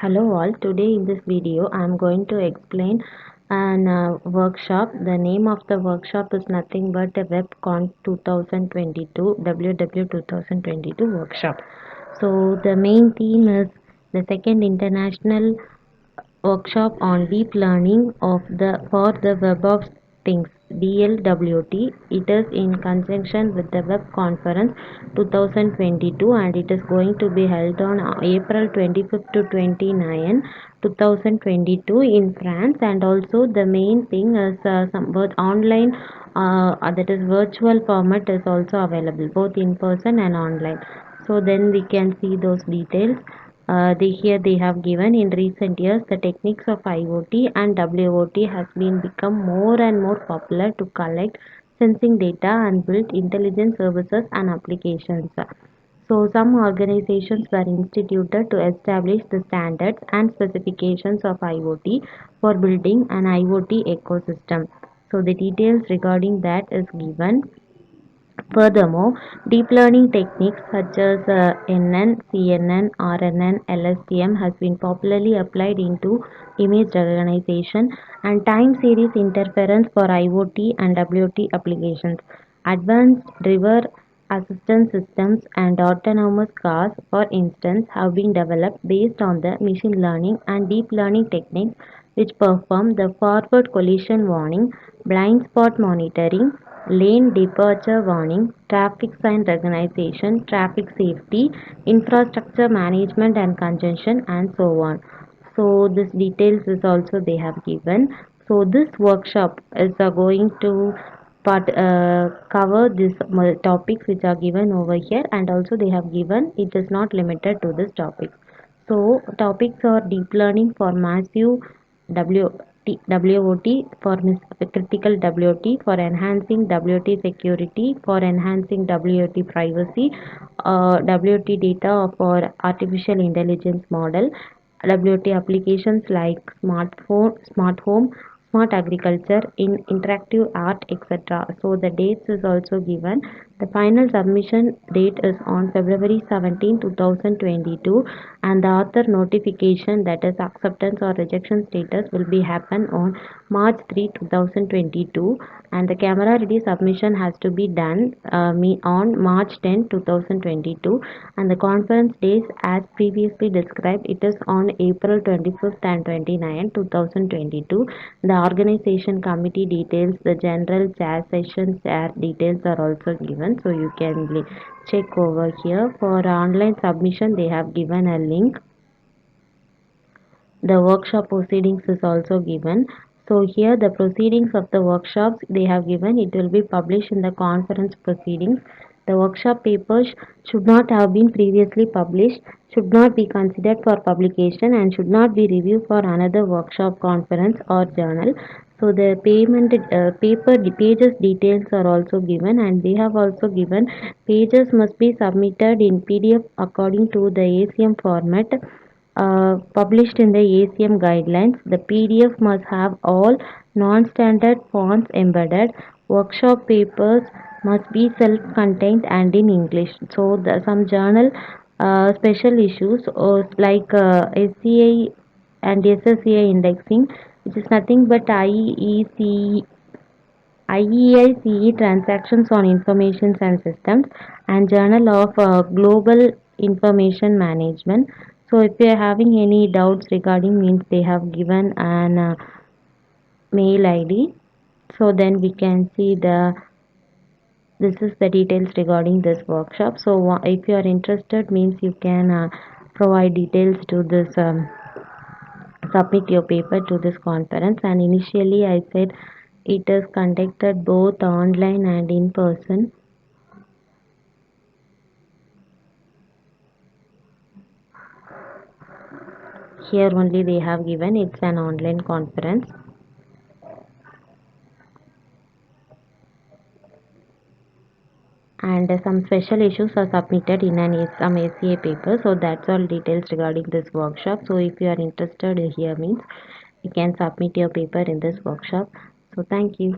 Hello all, today in this video I am going to explain an workshop. The name of the workshop is nothing but a WebCon 2022 WW 2022 workshop. So the main theme is the second international workshop on deep learning of the for the Web of Things DLWT. It is in conjunction with the Web Conference 2022 and it is going to be held on April 25th to 29, 2022 in France. And also the main thing is some online that is virtual format is also available both in person and online. So then we can see those details. Here they have given in recent years the techniques of IoT and WOT has been become more and more popular to collect sensing data and build intelligent services and applications. So some organizations were instituted to establish the standards and specifications of IoT for building an IoT ecosystem. So the details regarding that is given. Furthermore, deep learning techniques such as NN, CNN, RNN, LSTM has been popularly applied into image recognition and time series interference for IoT and WT applications. Advanced driver assistance systems and autonomous cars, for instance, have been developed based on the machine learning and deep learning techniques which perform the forward collision warning, blind spot monitoring, lane departure warning, traffic sign recognition, traffic safety, infrastructure management and congestion, and so on. So this details is also they have given. So this workshop is going to cover these topics which are given over here, and also they have given it is not limited to this topic. So topics are deep learning for massive WOT for critical WOT for enhancing WOT security for enhancing WOT privacy, WOT data for artificial intelligence model, WOT applications like smartphone, smart home, smart agriculture, in interactive art, etc. So the dates is also given. The final submission date is on February 17, 2022, and the author notification, that is acceptance or rejection status, will be happen on March 3, 2022, and the camera ready submission has to be done on March 10, 2022, and the conference days as previously described, it is on April 25th and 29, 2022. The organization committee details, the general chair session chair details are also given, so you can check over here. For online submission they have given a link. The workshop proceedings is also given. So here the proceedings of the workshops they have given, it will be published in the conference proceedings. The workshop papers should not have been previously published, should not be considered for publication, and should not be reviewed for another workshop, conference or journal. So the paper pages details are also given, and they have also given pages must be submitted in PDF according to the ACM format published in the ACM guidelines. The PDF must have all non-standard fonts embedded. Workshop papers must be self-contained and in English. So some journal special issues like SCI and SSCI indexing, which is nothing but IEICE transactions on information and systems, and Journal of Global Information Management. So if you are having any doubts regarding, means they have given an mail ID. So then we can see this is the details regarding this workshop. So if you are interested, means you can provide details to this. Submit your paper to this conference, and initially I said it is conducted both online and in person. Here only they have given it's an online conference. And some special issues are submitted in some SCA paper. So that's all details regarding this workshop. So if you are interested here, means you can submit your paper in this workshop. So thank you.